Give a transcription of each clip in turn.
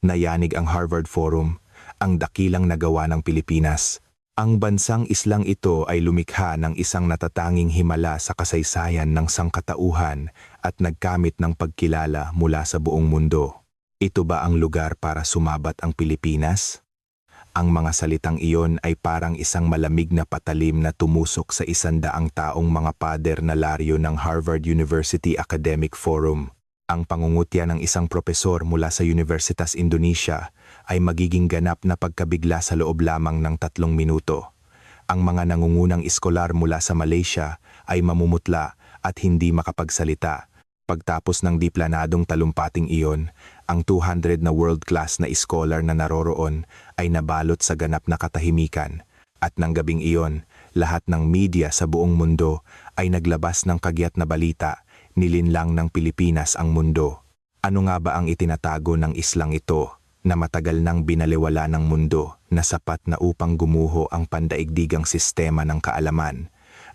Nayanig ang Harvard Forum, ang dakilang nagawa ng Pilipinas. Ang bansang islang ito ay lumikha ng isang natatanging himala sa kasaysayan ng sangkatauhan at nagkamit ng pagkilala mula sa buong mundo. Ito ba ang lugar para sumabat ang Pilipinas? Ang mga salitang iyon ay parang isang malamig na patalim na tumusok sa 100 taong mga pader na laryo ng Harvard University Academic Forum. Ang pangungutya ng isang propesor mula sa Universitas Indonesia ay magiging ganap na pagkabigla sa loob lamang ng 3 minuto. Ang mga nangungunang iskolar mula sa Malaysia ay mamumutla at hindi makapagsalita. Pagtapos ng diplanadong talumpating iyon, ang 200 na world-class na iskolar na naroroon ay nabalot sa ganap na katahimikan. At ng gabing iyon, lahat ng media sa buong mundo ay naglabas ng kagyat na balita, nilinlang ng Pilipinas ang mundo. Ano nga ba ang itinatago ng islang ito na matagal nang binaliwala ng mundo na sapat na upang gumuho ang pandaigdigang sistema ng kaalaman?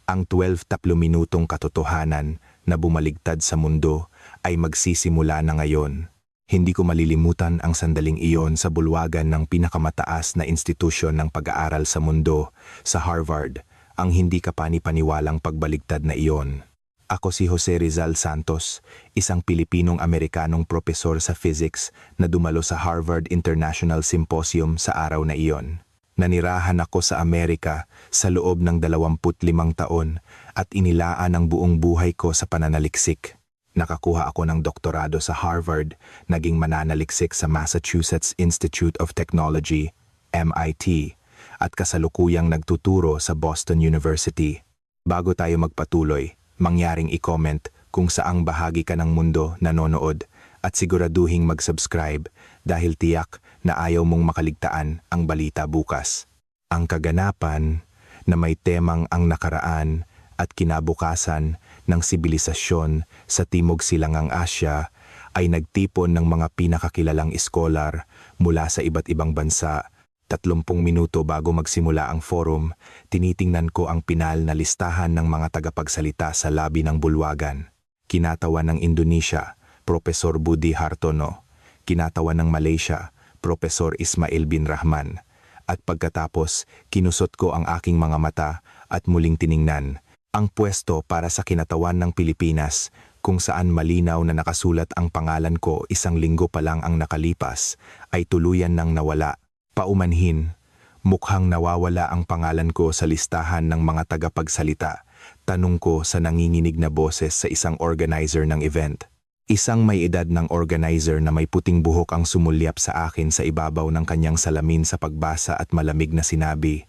Ang 12 minutong katotohanan na bumaligtad sa mundo ay magsisimula na ngayon. Hindi ko malilimutan ang sandaling iyon sa bulwagan ng pinakamataas na institusyon ng pag-aaral sa mundo, sa Harvard, ang hindi kapani-paniwalang pagbaligtad na iyon. Ako si Jose Rizal Santos, isang Pilipinong-Amerikanong propesor sa physics na dumalo sa Harvard International Symposium sa araw na iyon. Nanirahan ako sa Amerika sa loob ng 25 taon at inilaan ang buong buhay ko sa pananaliksik. Nakakuha ako ng doktorado sa Harvard, naging mananaliksik sa Massachusetts Institute of Technology, MIT, at kasalukuyang nagtuturo sa Boston University. Bago tayo magpatuloy, mangyaring i-comment kung saang bahagi ka ng mundo nanonood at siguraduhing mag-subscribe dahil tiyak na ayaw mong makaligtaan ang balita bukas. Ang kaganapan na may temang ang nakaraan at kinabukasan ng sibilisasyon sa Timog Silangang Asya ay nagtipon ng mga pinakakilalang iskolar mula sa iba't ibang bansa. 30 minuto bago magsimula ang forum, tinitingnan ko ang pinal na listahan ng mga tagapagsalita sa labi ng bulwagan. Kinatawan ng Indonesia, Profesor Budi Hartono. Kinatawan ng Malaysia, Profesor Ismail bin Rahman. At pagkatapos, kinusot ko ang aking mga mata at muling tiningnan ang pwesto para sa kinatawan ng Pilipinas, kung saan malinaw na nakasulat ang pangalan ko 1 linggo pa lang ang nakalipas, ay tuluyan nang nawala. Paumanhin, mukhang nawawala ang pangalan ko sa listahan ng mga tagapagsalita. Tanong ko sa nanginginig na boses sa isang organizer ng event. Isang may edad ng organizer na may puting buhok ang sumulyap sa akin sa ibabaw ng kanyang salamin sa pagbasa at malamig na sinabi,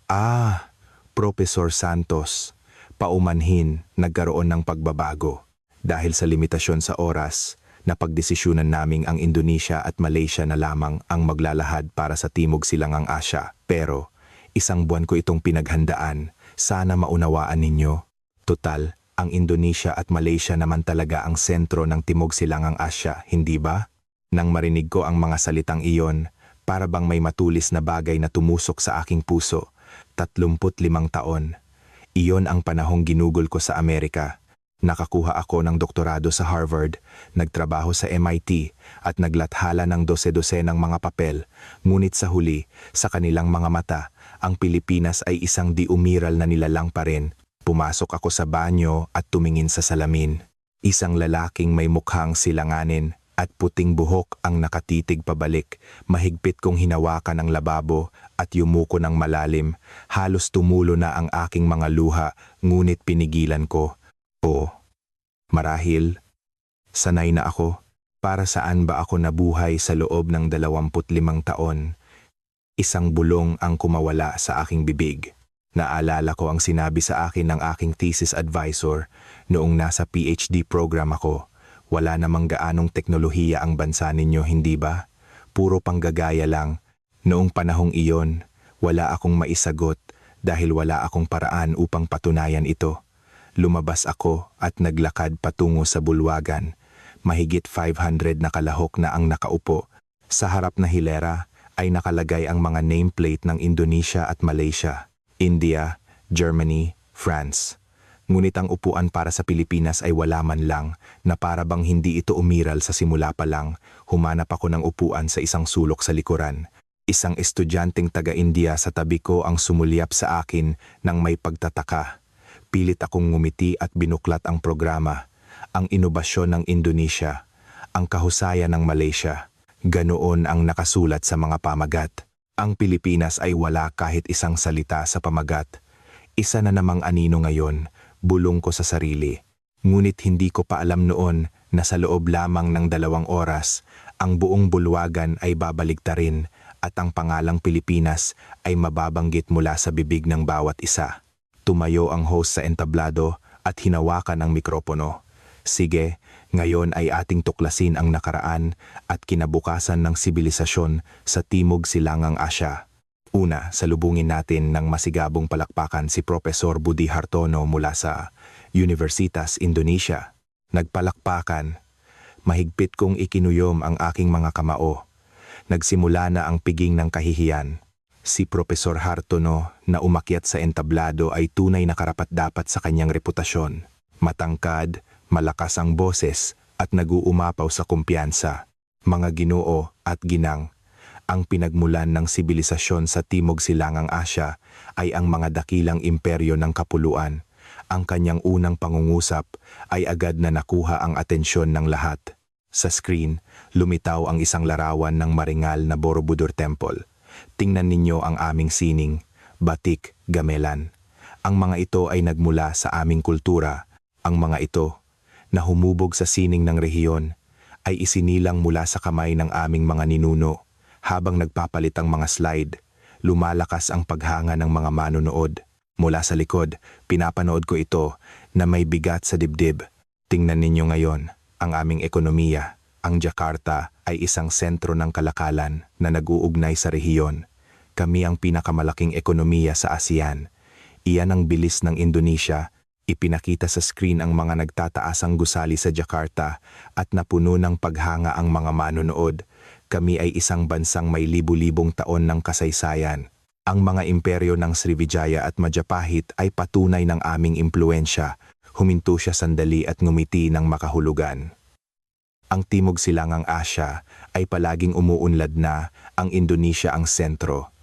"Ah, Profesor Santos." Paumanhin, nagkaroon ng pagbabago. Dahil sa limitasyon sa oras, napagdesisyonan naming ang Indonesia at Malaysia na lamang ang maglalahad para sa Timog Silangang Asya. Pero, 1 buwan ko itong pinaghandaan, sana maunawaan ninyo. Total, ang Indonesia at Malaysia naman talaga ang sentro ng Timog Silangang Asya, hindi ba? Nang marinig ko ang mga salitang iyon, para bang may matulis na bagay na tumusok sa aking puso. 35 taon. Iyon ang panahong ginugol ko sa Amerika. Nakakuha ako ng doktorado sa Harvard, nagtrabaho sa MIT at naglathala ng 12 ng mga papel. Ngunit sa huli, sa kanilang mga mata, ang Pilipinas ay isang di umiral na nilalang pa rin. Pumasok ako sa banyo at tumingin sa salamin. Isang lalaking may mukhang silanganin at puting buhok ang nakatitig pabalik. Mahigpit kong hinawakan ang lababo at yumuko ng malalim. Halos tumulo na ang aking mga luha, ngunit pinigilan ko. Marahil, sanay na ako. Para saan ba ako nabuhay sa loob ng 25 taon? Isang bulong ang kumawala sa aking bibig. Naalala ko ang sinabi sa akin ng aking thesis advisor noong nasa PhD program ako. Wala namang gaanong teknolohiya ang bansa ninyo, hindi ba? Puro panggagaya lang. Noong panahong iyon, wala akong maisagot dahil wala akong paraan upang patunayan ito. Lumabas ako at naglakad patungo sa bulwagan. Mahigit 500 na kalahok na ang nakaupo. Sa harap na hilera ay nakalagay ang mga nameplate ng Indonesia at Malaysia, India, Germany, France. Ngunit ang upuan para sa Pilipinas ay wala man lang, na para bang hindi ito umiral sa simula pa lang. Humanap ako ng upuan sa isang sulok sa likuran. Isang estudyanteng taga-India sa tabi ko ang sumulyap sa akin ng may pagtataka. Pilit akong ngumiti at binuklat ang programa, ang inobasyon ng Indonesia, ang kahusayan ng Malaysia. Ganoon ang nakasulat sa mga pamagat. Ang Pilipinas ay wala kahit isang salita sa pamagat. Isa na namang anino ngayon, bulong ko sa sarili. Ngunit hindi ko pa alam noon na sa loob lamang ng 2 oras, ang buong bulwagan ay babaligtarin at ang pangalang Pilipinas ay mababanggit mula sa bibig ng bawat isa. Tumayo ang host sa entablado at hinawakan ang mikropono. Sige, ngayon ay ating tuklasin ang nakaraan at kinabukasan ng sibilisasyon sa Timog Silangang Asya. Una, salubungin natin ng masigabong palakpakan si Profesor Budi Hartono mula sa Universitas Indonesia. Nagpalakpakan. Mahigpit kong ikinuyom ang aking mga kamao. Nagsimula na ang piging ng kahihiyan. Si Profesor Hartono na umakyat sa entablado ay tunay na karapat-dapat sa kanyang reputasyon. Matangkad, malakas ang boses at nag-uumapaw sa kumpiyansa. Mga Ginoo at ginang, ang pinagmulan ng sibilisasyon sa Timog Silangang Asya ay ang mga dakilang imperyo ng kapuluan. Ang kanyang unang pangungusap ay agad na nakuha ang atensyon ng lahat. Sa screen, lumitaw ang isang larawan ng maringal na Borobudur Temple. Tingnan ninyo ang aming sining, batik, gamelan. Ang mga ito ay nagmula sa aming kultura. Ang mga ito, na humubog sa sining ng rehiyon, ay isinilang mula sa kamay ng aming mga ninuno. Habang nagpapalit ang mga slide, lumalakas ang paghanga ng mga manonood. Mula sa likod, pinapanood ko ito na may bigat sa dibdib. Tingnan ninyo ngayon, ang aming ekonomiya. Ang Jakarta ay isang sentro ng kalakalan na nag-uugnay sa rehiyon. Kami ang pinakamalaking ekonomiya sa ASEAN. Iyan ang bilis ng Indonesia. Ipinakita sa screen ang mga nagtataasang gusali sa Jakarta at napuno ng paghanga ang mga manonood. Kami ay isang bansang may libu-libong taon ng kasaysayan. Ang mga imperyo ng Srivijaya at Majapahit ay patunay ng aming impluensya. Huminto siya sandali at ngumiti ng makahulugan. Ang Timog Silangang Asya ay palaging umuunlad na, ang Indonesia ang sentro.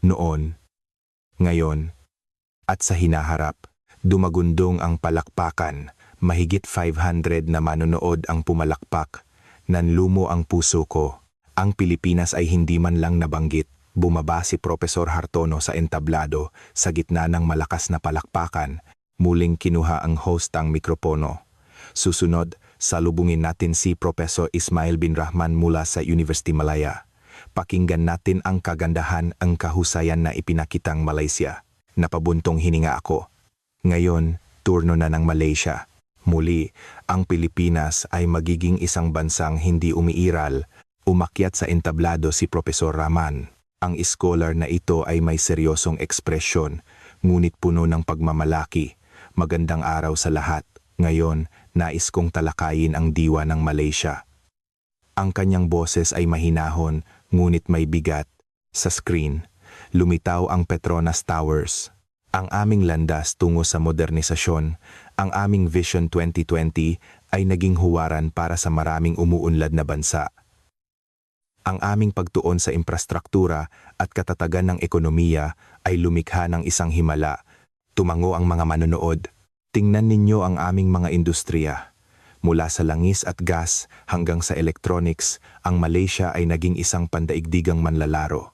Noon, ngayon, at sa hinaharap. Dumagundong ang palakpakan, mahigit 500 na manonood ang pumalakpak. Nanlumo ang puso ko. Ang Pilipinas ay hindi man lang nabanggit. Bumaba si Profesor Hartono sa entablado sa gitna ng malakas na palakpakan. Muling kinuha ang host ang mikropono. Susunod, salubungin natin si Profesor Ismail bin Rahman mula sa University Malaya. Pakinggan natin ang kagandahan, ang kahusayan na ipinakitang Malaysia. Napabuntong hininga ako. Ngayon, turno na ng Malaysia. Muli, ang Pilipinas ay magiging isang bansang hindi umiiral. Umakyat sa entablado si Profesor Rahman. Ang scholar na ito ay may seryosong ekspresyon, ngunit puno ng pagmamalaki. Magandang araw sa lahat. Ngayon, nais kong talakayin ang diwa ng Malaysia. Ang kanyang boses ay mahinahon, ngunit may bigat. Sa screen, lumitaw ang Petronas Towers. Ang aming landas tungo sa modernisasyon, ang aming Vision 2020 ay naging huwaran para sa maraming umuunlad na bansa. Ang aming pagtuon sa infrastruktura at katatagan ng ekonomiya ay lumikha ng isang himala. Tumango ang mga manonood. Tingnan ninyo ang aming mga industriya. Mula sa langis at gas hanggang sa electronics, ang Malaysia ay naging isang pandaigdigang manlalaro.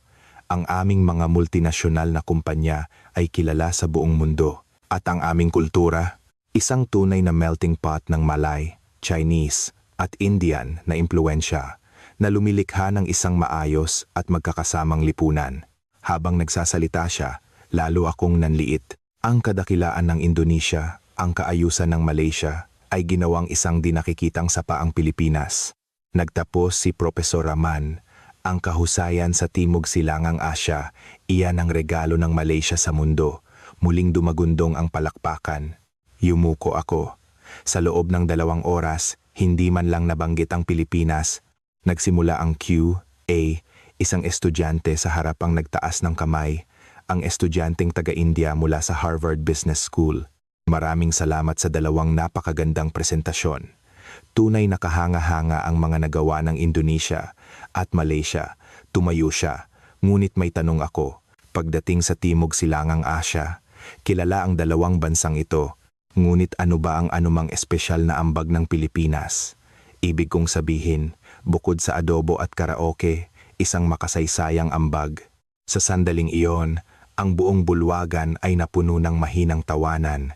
Ang aming mga multinasyonal na kumpanya ay kilala sa buong mundo. At ang aming kultura, isang tunay na melting pot ng Malay, Chinese at Indian na impluensya na lumilikha ng isang maayos at magkakasamang lipunan. Habang nagsasalita siya, lalo akong nanliit. Ang kadakilaan ng Indonesia, ang kaayusan ng Malaysia, ay ginawang isang dinakikitang sapa ang Pilipinas. Nagtapos si Profesor Rahman. Ang kahusayan sa Timog Silangang Asya, iyan ang regalo ng Malaysia sa mundo. Muling dumagundong ang palakpakan. Yumuko ako. Sa loob ng 2 oras, hindi man lang nabanggit ang Pilipinas. Nagsimula ang Q&A, isang estudyante sa harapang nagtaas ng kamay, ang estudyanteng taga-India mula sa Harvard Business School. Maraming salamat sa dalawang napakagandang presentasyon. Tunay na kahanga-hanga ang mga nagawa ng Indonesia at Malaysia. Tumayo siya, ngunit may tanong ako. Pagdating sa Timog Silangang Asya, kilala ang dalawang bansang ito. Ngunit ano ba ang anumang espesyal na ambag ng Pilipinas? Ibig kong sabihin, bukod sa adobo at karaoke, isang makasaysayang ambag. Sa sandaling iyon, ang buong bulwagan ay napuno ng mahinang tawanan.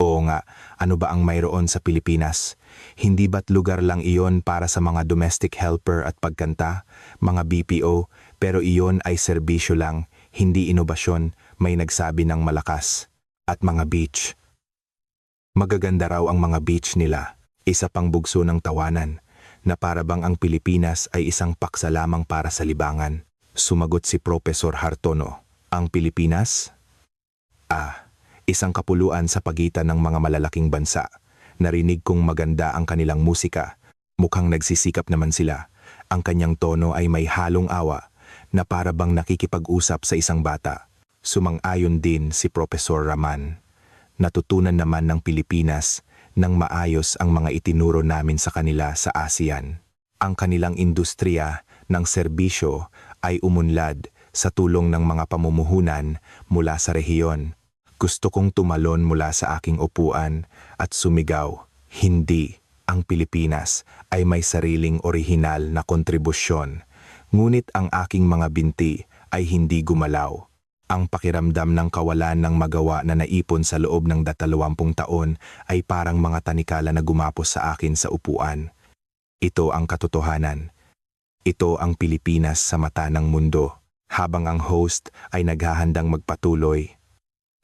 Oo nga, ano ba ang mayroon sa Pilipinas? Hindi ba't lugar lang iyon para sa mga domestic helper at pagkanta, mga BPO, pero iyon ay serbisyo lang, hindi inobasyon, may nagsabi ng malakas. At mga beach. Magaganda raw ang mga beach nila, isa pang bugso ng tawanan, na para bang ang Pilipinas ay isang paksa lamang para sa libangan. Sumagot si Profesor Hartono, ang Pilipinas? Isang kapuluan sa pagitan ng mga malalaking bansa. Narinig kong maganda ang kanilang musika. Mukhang nagsisikap naman sila. Ang kanyang tono ay may halong awa, na para bang nakikipag-usap sa isang bata. Sumang-ayon din si Profesor Raman. Natutunan naman ng Pilipinas nang maayos ang mga itinuro namin sa kanila sa ASEAN. Ang kanilang industriya ng serbisyo ay umunlad sa tulong ng mga pamumuhunan mula sa rehiyon. Gusto kong tumalon mula sa aking upuan at sumigaw, hindi, ang Pilipinas ay may sariling orihinal na kontribusyon. Ngunit ang aking mga binti ay hindi gumalaw. Ang pakiramdam ng kawalan ng magawa na naipon sa loob ng 20 taon ay parang mga tanikala na gumapos sa akin sa upuan. Ito ang katotohanan. Ito ang Pilipinas sa mata ng mundo. Habang ang host ay naghahandang magpatuloy.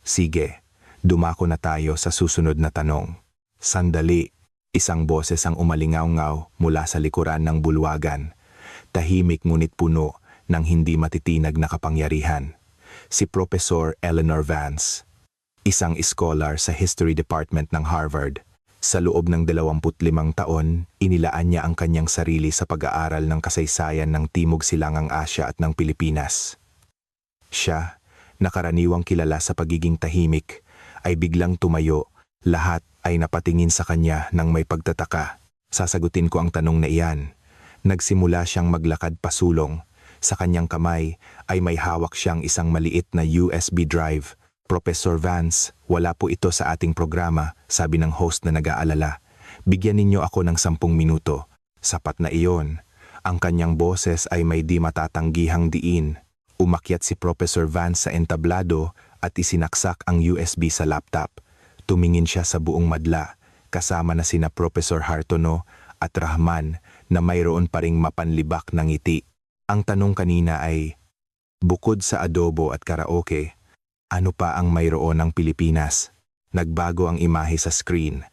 Sige, dumako na tayo sa susunod na tanong. Sandali, isang boses ang umalingaw-ngaw mula sa likuran ng bulwagan. Tahimik ngunit puno ng hindi matitinag na kapangyarihan. Si Professor Eleanor Vance, isang scholar sa History Department ng Harvard. Sa loob ng 25 taon, inilaan niya ang kanyang sarili sa pag-aaral ng kasaysayan ng Timog Silangang Asya at ng Pilipinas. Siya, nakaraniwang kilala sa pagiging tahimik, ay biglang tumayo. Lahat ay napatingin sa kanya ng may pagtataka. Sasagutin ko ang tanong na iyan. Nagsimula siyang maglakad pasulong. Sa kanyang kamay ay may hawak siyang isang maliit na USB drive. Professor Vance, wala po ito sa ating programa, sabi ng host na nag-aalala. Bigyan ninyo ako ng 10 minuto. Sapat na iyon. Ang kanyang boses ay may di matatanggihang diin. Umakyat si Professor Vance sa entablado at isinaksak ang USB sa laptop. Tumingin siya sa buong madla, kasama na sina Professor Hartono at Rahman na mayroon pa ring mapanlibak ng ngiti. Ang tanong kanina ay, bukod sa adobo at karaoke, ano pa ang mayroon ng Pilipinas? Nagbago ang imahe sa screen.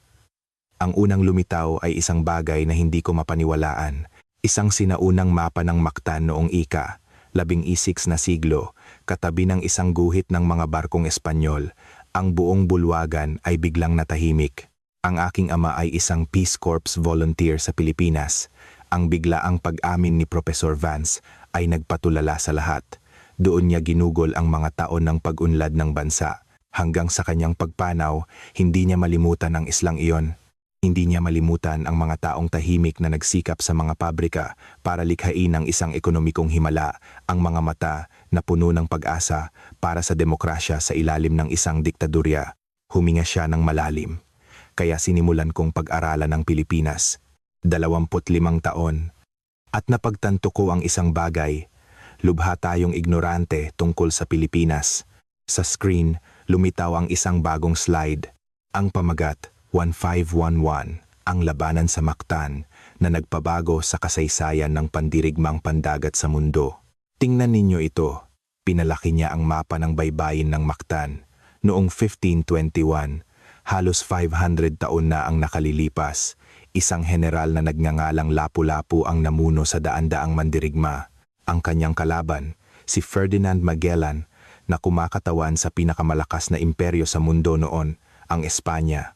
Ang unang lumitaw ay isang bagay na hindi ko mapaniwalaan. Isang sinaunang mapa ng Mactan noong ika-16 na siglo, katabi ng isang guhit ng mga barkong Espanyol. Ang buong bulwagan ay biglang natahimik. Ang aking ama ay isang Peace Corps volunteer sa Pilipinas. Ang biglaang pag-amin ni Professor Vance ay nagpatulala sa lahat. Doon niya ginugol ang mga taon ng pag-unlad ng bansa. Hanggang sa kanyang pagpanaw, hindi niya malimutan ang islang iyon. Hindi niya malimutan ang mga taong tahimik na nagsikap sa mga pabrika para likhain ang isang ekonomikong himala, ang mga mata na puno ng pag-asa para sa demokrasya sa ilalim ng isang diktadurya. Huminga siya ng malalim. Kaya sinimulan kong pag-aralan ng Pilipinas. 25 taon. At napagtanto ko ang isang bagay. Lubha tayong ignorante tungkol sa Pilipinas. Sa screen, lumitaw ang isang bagong slide. Ang pamagat, 1511, ang labanan sa Mactan na nagpabago sa kasaysayan ng pandirigmang pandagat sa mundo. Tingnan ninyo ito. Pinalaki niya ang mapa ng baybayin ng Mactan. Noong 1521, halos 500 taon na ang nakalilipas. Isang general na nagngangalang Lapu-Lapu ang namuno sa daan-daang mandirigma. Ang kanyang kalaban, si Ferdinand Magellan, na kumakatawan sa pinakamalakas na imperyo sa mundo noon, ang Espanya.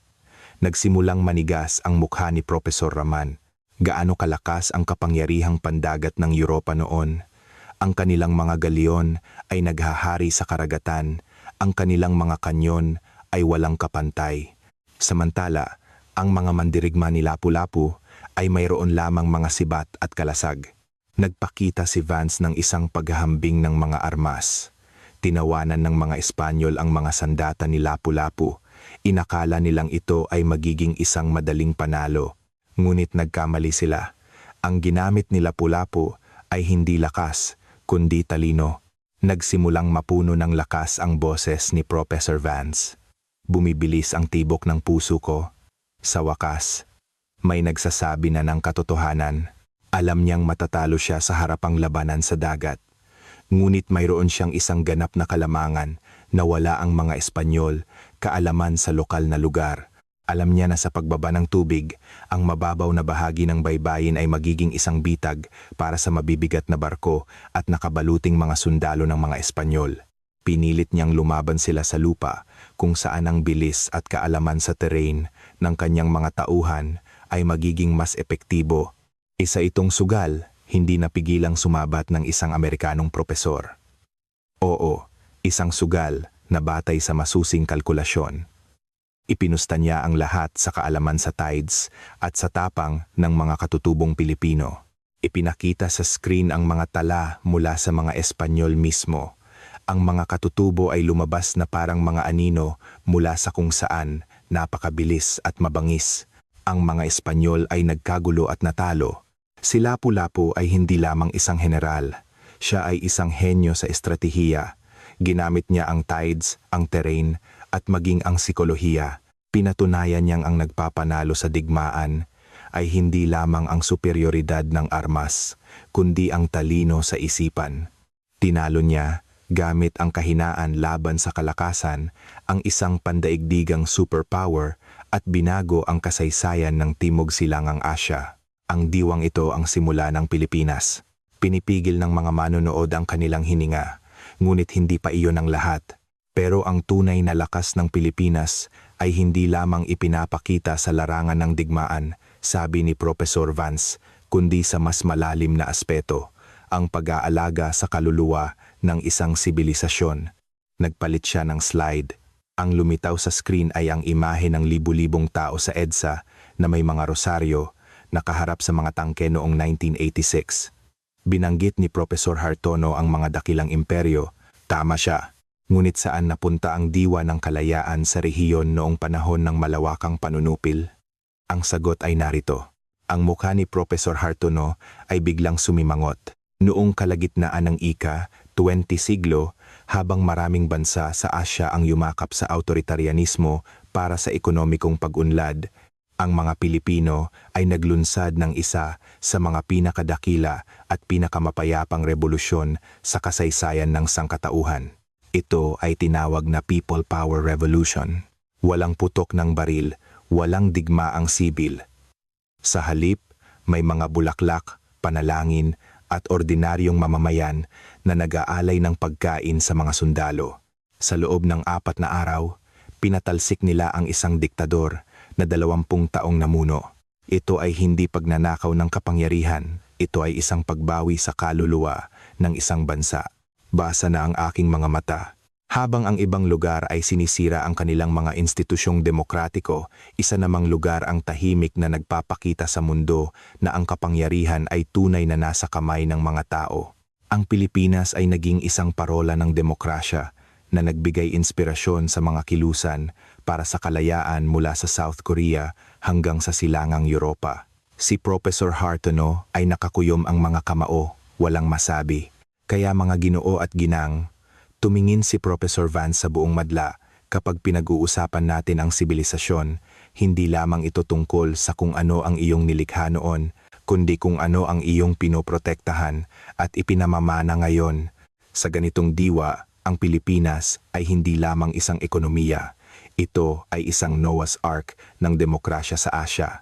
Nagsimulang manigas ang mukha ni Profesor Raman. Gaano kalakas ang kapangyarihang pandagat ng Europa noon. Ang kanilang mga galyon ay naghahari sa karagatan. Ang kanilang mga kanyon ay walang kapantay. Samantala, ang mga mandirigma ni Lapu-Lapu ay mayroon lamang mga sibat at kalasag. Nagpakita si Vance ng isang paghahambing ng mga armas. Tinawanan ng mga Espanyol ang mga sandata ni Lapu-Lapu. Inakala nilang ito ay magiging isang madaling panalo. Ngunit nagkamali sila. Ang ginamit ni Lapu-Lapu ay hindi lakas, kundi talino. Nagsimulang mapuno ng lakas ang boses ni Professor Vance. Bumibilis ang tibok ng puso ko. Sa wakas, may nagsasabi na ng katotohanan. Alam niyang matatalo siya sa harapang labanan sa dagat. Ngunit mayroon siyang isang ganap na kalamangan na wala ang mga Espanyol, kaalaman sa lokal na lugar. Alam niya na sa pagbaba ng tubig, ang mababaw na bahagi ng baybayin ay magiging isang bitag para sa mabibigat na barko at nakabaluting mga sundalo ng mga Espanyol. Pinilit niyang lumaban sila sa lupa, kung saan ang bilis at kaalaman sa terrain ng kanyang mga tauhan ay magiging mas epektibo. Isa itong sugal, hindi napigilang sumabat ng isang Amerikanong propesor. Oo, isang sugal na batay sa masusing kalkulasyon. Ipinusta niya ang lahat sa kaalaman sa tides at sa tapang ng mga katutubong Pilipino. Ipinakita sa screen ang mga tala mula sa mga Espanyol mismo. Ang mga katutubo ay lumabas na parang mga anino mula sa kung saan, napakabilis at mabangis. Ang mga Espanyol ay nagkagulo at natalo. Si Lapu-Lapu ay hindi lamang isang general. Siya ay isang henyo sa estratehiya. Ginamit niya ang tides, ang terrain, at maging ang psikolohiya. Pinatunayan niyang ang nagpapanalo sa digmaan ay hindi lamang ang superioridad ng armas, kundi ang talino sa isipan. Tinalo niya, gamit ang kahinaan laban sa kalakasan, ang isang pandaigdigang superpower at binago ang kasaysayan ng Timog Silangang Asya. Ang diwang ito ang simula ng Pilipinas. Pinipigil ng mga manonood ang kanilang hininga, ngunit hindi pa iyon ang lahat. Pero ang tunay na lakas ng Pilipinas ay hindi lamang ipinapakita sa larangan ng digmaan, sabi ni Professor Vance, kundi sa mas malalim na aspeto, ang pag-aalaga sa kaluluwa ng isang sibilisasyon. Nagpalit siya ng slide. Ang lumitaw sa screen ay ang imahe ng libu-libong tao sa EDSA na may mga rosaryo, nakaharap sa mga tangke noong 1986. Binanggit ni Professor Hartono ang mga dakilang imperyo. Tama siya. Ngunit saan napunta ang diwa ng kalayaan sa rehiyon noong panahon ng malawakang panunupil? Ang sagot ay narito. Ang mukha ni Professor Hartono ay biglang sumimangot. Noong kalagitnaan ng ika-20 siglo, habang maraming bansa sa Asya ang yumakap sa autoritarianismo para sa ekonomikong pag-unlad, ang mga Pilipino ay naglunsad ng isa sa mga pinakadakila at pinakamapayapang revolusyon sa kasaysayan ng sangkatauhan. Ito ay tinawag na People Power Revolution. Walang putok ng baril, walang digmaang sibil. Sa halip, may mga bulaklak, panalangin, at ordinaryong mamamayan na nag-aalay ng pagkain sa mga sundalo. Sa loob ng 4 na araw, pinatalsik nila ang isang diktador na 20 taong namuno. Ito ay hindi pagnanakaw ng kapangyarihan, ito ay isang pagbawi sa kaluluwa ng isang bansa. Basa na ang aking mga mata. Habang ang ibang lugar ay sinisira ang kanilang mga institusyong demokratiko, isa namang lugar ang tahimik na nagpapakita sa mundo na ang kapangyarihan ay tunay na nasa kamay ng mga tao. Ang Pilipinas ay naging isang parola ng demokrasya na nagbigay inspirasyon sa mga kilusan para sa kalayaan mula sa South Korea hanggang sa silangang Europa. Si Professor Hartono ay nakakuyom ang mga kamao, walang masabi. Kaya mga Ginoo at ginang, tumingin si Professor Vance sa buong madla kapag pinag-uusapan natin ang sibilisasyon, hindi lamang ito tungkol sa kung ano ang iyong nilikha noon, kundi kung ano ang iyong pinoprotektahan at ipinamamana ngayon. Sa ganitong diwa, ang Pilipinas ay hindi lamang isang ekonomiya. Ito ay isang Noah's Ark ng demokrasya sa Asya.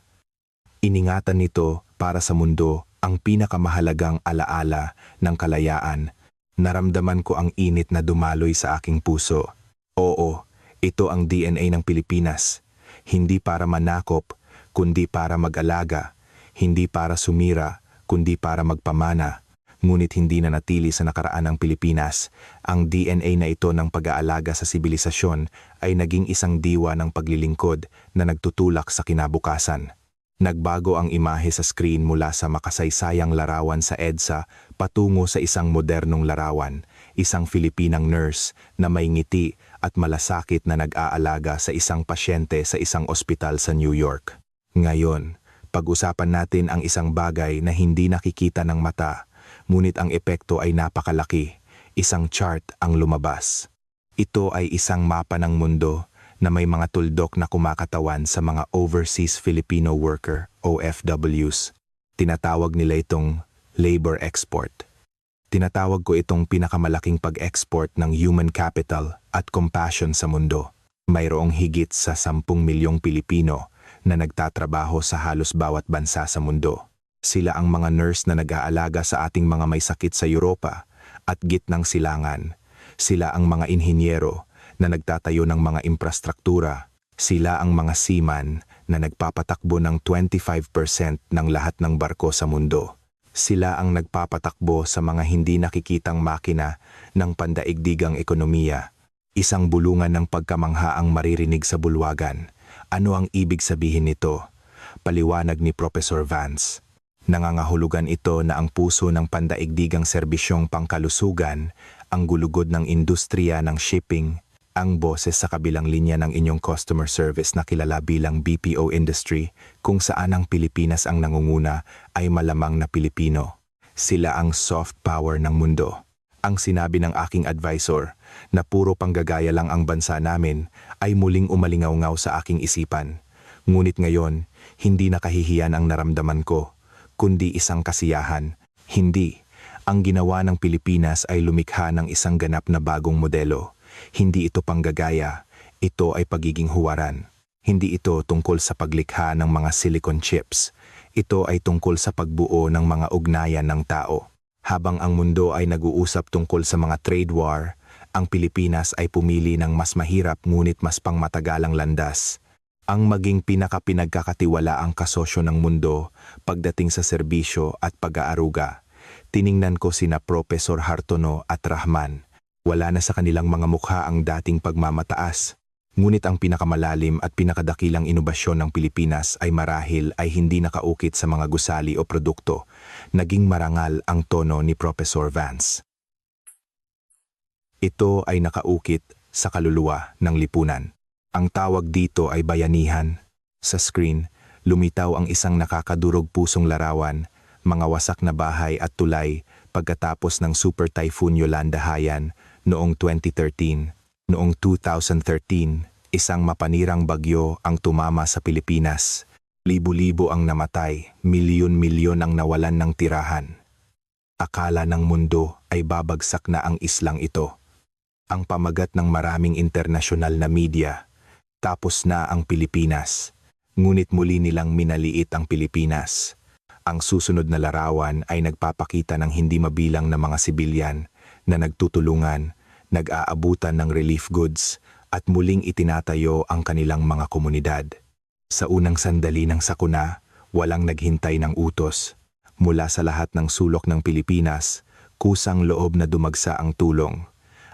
Iningatan nito para sa mundo ang pinakamahalagang alaala ng kalayaan. Naramdaman ko ang init na dumaloy sa aking puso. Oo, ito ang DNA ng Pilipinas. Hindi para manakop, kundi para mag-alaga. Hindi para sumira, kundi para magpamana. ngunit hindi na natili sa nakaraan ng Pilipinas. Ang DNA na ito ng pag-aalaga sa sibilisasyon ay naging isang diwa ng paglilingkod na nagtutulak sa kinabukasan. Nagbago ang imahe sa screen mula sa makasaysayang larawan sa EDSA patungo sa isang modernong larawan, isang Filipinang nurse na may ngiti at malasakit na nag-aalaga sa isang pasyente sa isang ospital sa New York. Ngayon, pag-usapan natin ang isang bagay na hindi nakikita ng mata, ngunit ang epekto ay napakalaki. Isang chart ang lumabas. Ito ay isang mapa ng mundo na may mga tuldok na kumakatawan sa mga Overseas Filipino Worker, OFWs. Tinatawag nila itong labor export. Tinatawag ko itong pinakamalaking pag-export ng human capital at compassion sa mundo. Mayroong higit sa 10 milyong Pilipino na nagtatrabaho sa halos bawat bansa sa mundo. Sila ang mga nurse na nag-aalaga sa ating mga may sakit sa Europa at gitnang silangan. Sila ang mga inhinyero na nagtatayo ng mga infrastruktura. Sila ang mga seaman na nagpapatakbo ng 25% ng lahat ng barko sa mundo. Sila ang nagpapatakbo sa mga hindi nakikitang makina ng pandaigdigang ekonomiya. Isang bulungan ng pagkamangha ang maririnig sa bulwagan. Ano ang ibig sabihin nito? Paliwanag ni Professor Vance. Nangangahulugan ito na ang puso ng pandaigdigang serbisyong pangkalusugan, ang gulugod ng industriya ng shipping, ang boses sa kabilang linya ng inyong customer service na kilala bilang BPO industry, kung saan ang Pilipinas ang nangunguna, ay malamang na Pilipino. Sila ang soft power ng mundo. Ang sinabi ng aking advisor na puro panggagaya lang ang bansa namin ay muling umalingaw-ngaw sa aking isipan. Ngunit ngayon, hindi nakahihiyan ang naramdaman ko, kundi isang kasiyahan. Hindi. Ang ginawa ng Pilipinas ay lumikha ng isang ganap na bagong modelo. Hindi ito panggagaya, ito ay pagiging huwaran. Hindi ito tungkol sa paglikha ng mga silicon chips. Ito ay tungkol sa pagbuo ng mga ugnayan ng tao. Habang ang mundo ay nag-uusap tungkol sa mga trade war, ang Pilipinas ay pumili ng mas mahirap ngunit mas pangmatagalang landas. Ang maging pinagkakatiwalaang kasosyo ng mundo pagdating sa serbisyo at pag-aaruga. Tiningnan ko sina Professor Hartono at Rahman. Wala na sa kanilang mga mukha ang dating pagmamataas. Ngunit ang pinakamalalim at pinakadakilang inobasyon ng Pilipinas ay marahil ay hindi nakaukit sa mga gusali o produkto. Naging marangal ang tono ni Professor Vance. Ito ay nakaukit sa kaluluwa ng lipunan. Ang tawag dito ay bayanihan. Sa screen, lumitaw ang isang nakakadurog pusong larawan, mga wasak na bahay at tulay pagkatapos ng Super Typhoon Yolanda Haiyan noong 2013. Noong 2013, isang mapanirang bagyo ang tumama sa Pilipinas. Libo-libo ang namatay, milyon-milyon ang nawalan ng tirahan. Akala ng mundo ay babagsak na ang islang ito. Ang pamagat ng maraming internasyonal na media, tapos na ang Pilipinas. Ngunit muli nilang minaliit ang Pilipinas. Ang susunod na larawan ay nagpapakita ng hindi mabilang na mga sibilyan na nagtutulungan, nag-aabutan ng relief goods at muling itinatayo ang kanilang mga komunidad. Sa unang sandali ng sakuna, walang naghintay ng utos. Mula sa lahat ng sulok ng Pilipinas, kusang loob na dumagsa ang tulong.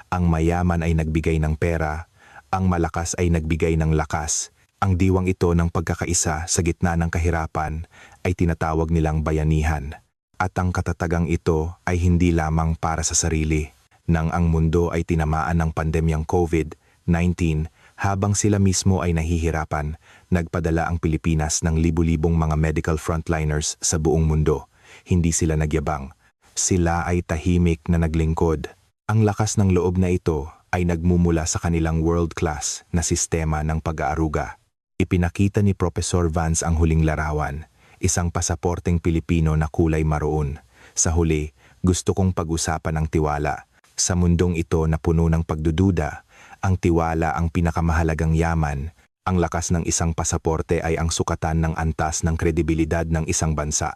Ang mayaman ay nagbigay ng pera, ang malakas ay nagbigay ng lakas. Ang diwang ito ng pagkakaisa sa gitna ng kahirapan ay tinatawag nilang bayanihan. At ang katatagang ito ay hindi lamang para sa sarili. Nang ang mundo ay tinamaan ng pandemyang COVID-19, habang sila mismo ay nahihirapan, nagpadala ang Pilipinas ng libu-libong mga medical frontliners sa buong mundo. Hindi sila nagyabang. Sila ay tahimik na naglingkod. Ang lakas ng loob na ito ay nagmumula sa kanilang world-class na sistema ng pag-aaruga. Ipinakita ni Professor Vance ang huling larawan, isang pasaporteng Pilipino na kulay maroon. Sa huli, gusto kong pag-usapan ang tiwala. Sa mundong ito na puno ng pagdududa, ang tiwala ang pinakamahalagang yaman. Ang lakas ng isang pasaporte ay ang sukatan ng antas ng kredibilidad ng isang bansa.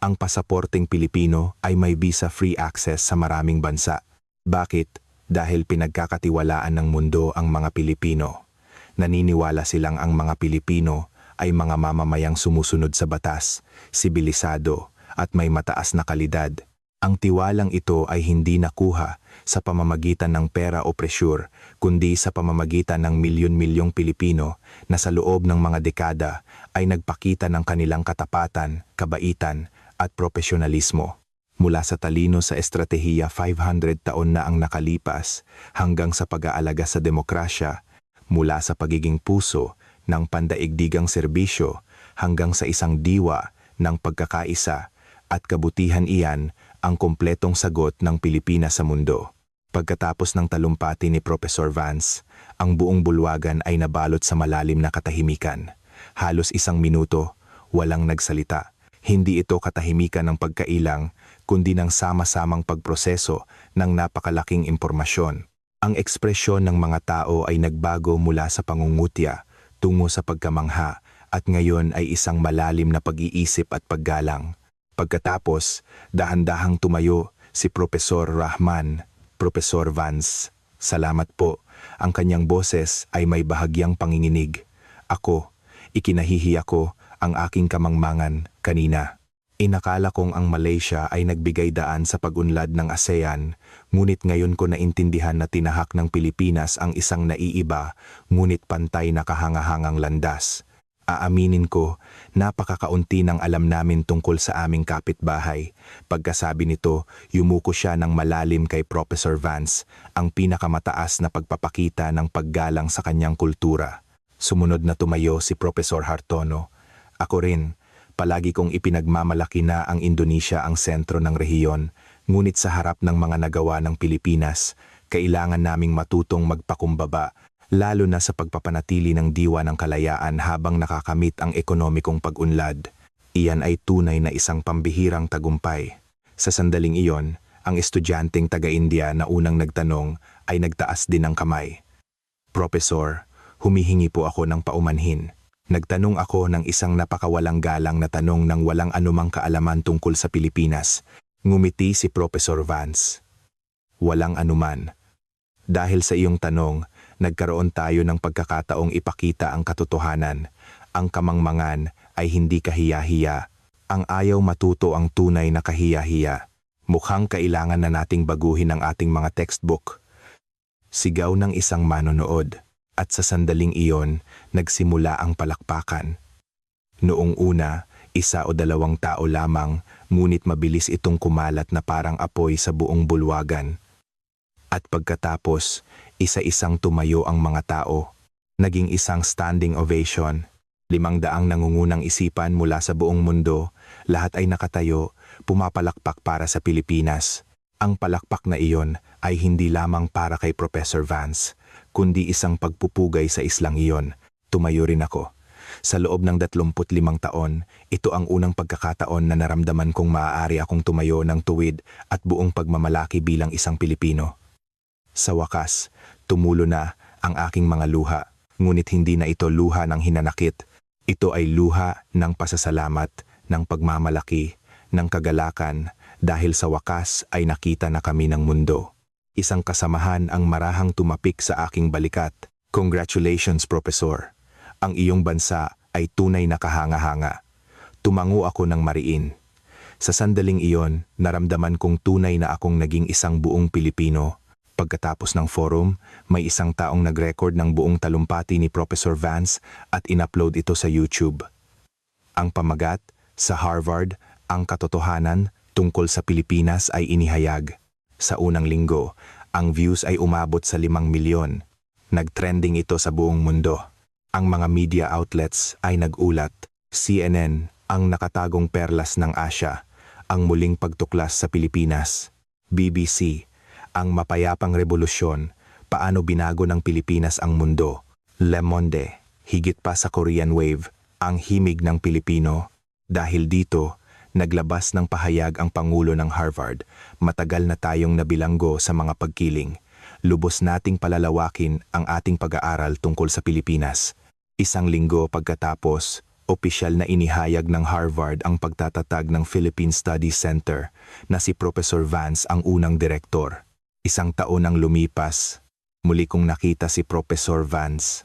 Ang pasaporteng Pilipino ay may visa-free access sa maraming bansa. Bakit? Dahil pinagkakatiwalaan ng mundo ang mga Pilipino. Naniniwala silang ang mga Pilipino ay mga mamamayang sumusunod sa batas, sibilisado at may mataas na kalidad. Ang tiwalang ito ay hindi nakuha sa pamamagitan ng pera o presyur, kundi sa pamamagitan ng milyon-milyong Pilipino na sa loob ng mga dekada ay nagpakita ng kanilang katapatan, kabaitan at profesionalismo. Mula sa talino sa estratehiya 500 taon na ang nakalipas hanggang sa pag-aalaga sa demokrasya, mula sa pagiging puso ng pandaigdigang serbisyo hanggang sa isang diwa ng pagkakaisa at kabutihan, iyan ang kumpletong sagot ng Pilipinas sa mundo. Pagkatapos ng talumpati ni Professor Vance, ang buong bulwagan ay nabalot sa malalim na katahimikan. Halos 1 minuto, walang nagsalita. Hindi ito katahimikan ng pagkailang, kundi ng sama-samang pagproseso ng napakalaking impormasyon. Ang ekspresyon ng mga tao ay nagbago mula sa pangungutya tungo sa pagkamangha at ngayon ay isang malalim na pag-iisip at paggalang. Pagkatapos, dahan-dahang tumayo si Professor Rahman, Professor Vance. Salamat po. Ang kanyang boses ay may bahagyang panginginig. Ako, ikinahihiya ko ang aking kamangmangan kanina. Inakala kong ang Malaysia ay nagbigay daan sa pag-unlad ng ASEAN, ngunit ngayon ko naintindihan na tinahak ng Pilipinas ang isang naiiba, ngunit pantay na kahangahangang landas. Aaminin ko, napakakaunti ng alam namin tungkol sa aming kapitbahay. Pagkasabi nito, yumuko siya ng malalim kay Professor Vance, ang pinakamataas na pagpapakita ng paggalang sa kanyang kultura. Sumunod na tumayo si Professor Hartono. Ako rin, palagi kong ipinagmamalaki na ang Indonesia ang sentro ng rehiyon, ngunit sa harap ng mga nagawa ng Pilipinas, kailangan naming matutong magpakumbaba, lalo na sa pagpapanatili ng diwa ng kalayaan habang nakakamit ang ekonomikong pag-unlad. Iyan ay tunay na isang pambihirang tagumpay. Sa sandaling iyon, ang estudyanteng taga-India na unang nagtanong ay nagtaas din ng kamay. Professor, humihingi po ako ng paumanhin. Nagtanong ako ng isang napakawalang galang na tanong ng walang anumang kaalaman tungkol sa Pilipinas. Ngumiti si Professor Vance. Walang anuman. Dahil sa iyong tanong, nagkaroon tayo ng pagkakataong ipakita ang katotohanan. Ang kamangmangan ay hindi kahiya-hiya. Ang ayaw matuto ang tunay na kahiya-hiya. Mukhang kailangan na nating baguhin ang ating mga textbook. Sigaw ng isang manonood. At sa sandaling iyon, nagsimula ang palakpakan. Noong una, 1 o 2 tao lamang, ngunit mabilis itong kumalat na parang apoy sa buong bulwagan. At pagkatapos, isa-isang tumayo ang mga tao. Naging isang standing ovation. 500 nangungunang isipan mula sa buong mundo, lahat ay nakatayo, pumapalakpak para sa Pilipinas. Ang palakpak na iyon ay hindi lamang para kay Professor Vance, kundi isang pagpupugay sa islang iyon. Tumayo rin ako. Sa loob ng 25 taon, ito ang unang pagkakataon na naramdaman kong maaari akong tumayo ng tuwid at buong pagmamalaki bilang isang Pilipino. Sa wakas, tumulo na ang aking mga luha, ngunit hindi na ito luha ng hinanakit. Ito ay luha ng pasasalamat, ng pagmamalaki, ng kagalakan, dahil sa wakas ay nakita na kami ng mundo. Isang kasamahan ang marahang tumapik sa aking balikat. Congratulations, Professor. Ang iyong bansa ay tunay na kahanga-hanga. Tumango ako ng mariin. Sa sandaling iyon, naramdaman kong tunay na akong naging isang buong Pilipino. Pagkatapos ng forum, may isang taong nag-record ng buong talumpati ni Professor Vance at in-upload ito sa YouTube. Ang pamagat, sa Harvard, ang katotohanan tungkol sa Pilipinas ay inihayag. Sa unang linggo, ang views ay umabot sa 5 milyon. Nag-trending ito sa buong mundo. Ang mga media outlets ay nag-ulat. CNN, ang nakatagong perlas ng Asya, ang muling pagtuklas sa Pilipinas. BBC, ang mapayapang revolusyon, paano binago ng Pilipinas ang mundo. Le Monde, higit pa sa Korean Wave, ang himig ng Pilipino. Dahil dito, naglabas ng pahayag ang Pangulo ng Harvard, matagal na tayong nabilanggo sa mga pagkiling. Lubos nating palalawakin ang ating pag-aaral tungkol sa Pilipinas. 1 linggo pagkatapos, opisyal na inihayag ng Harvard ang pagtatatag ng Philippine Studies Center na si Professor Vance ang unang direktor. 1 taon ang lumipas, muli kong nakita si Professor Vance.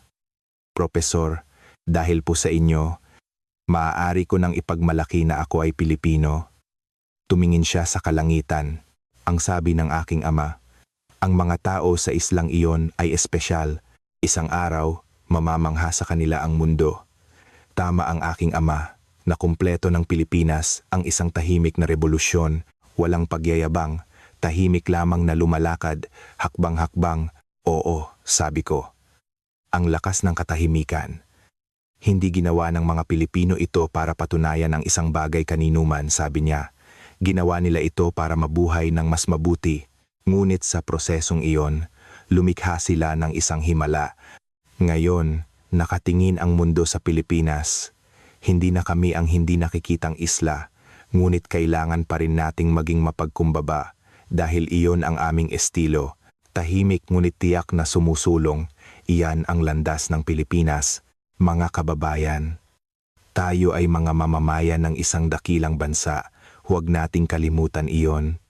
Professor, dahil po sa inyo, maaari ko nang ipagmalaki na ako ay Pilipino. Tumingin siya sa kalangitan. Ang sabi ng aking ama, ang mga tao sa islang iyon ay espesyal. Isang araw, mamamangha sa kanila ang mundo. Tama ang aking ama, na kumpleto ng Pilipinas ang isang tahimik na revolusyon, walang pagyayabang, tahimik lamang na lumalakad, hakbang-hakbang. Oo, sabi ko. Ang lakas ng katahimikan. Hindi ginawa ng mga Pilipino ito para patunayan ang isang bagay kaninuman, sabi niya. Ginawa nila ito para mabuhay ng mas mabuti. Ngunit sa prosesong iyon, lumikha sila ng isang himala. Ngayon, nakatingin ang mundo sa Pilipinas. Hindi na kami ang hindi nakikitang isla, ngunit kailangan pa rin nating maging mapagkumbaba dahil iyon ang aming estilo. Tahimik ngunit tiyak na sumusulong, iyan ang landas ng Pilipinas. Mga kababayan, tayo ay mga mamamayan ng isang dakilang bansa. Huwag nating kalimutan iyon.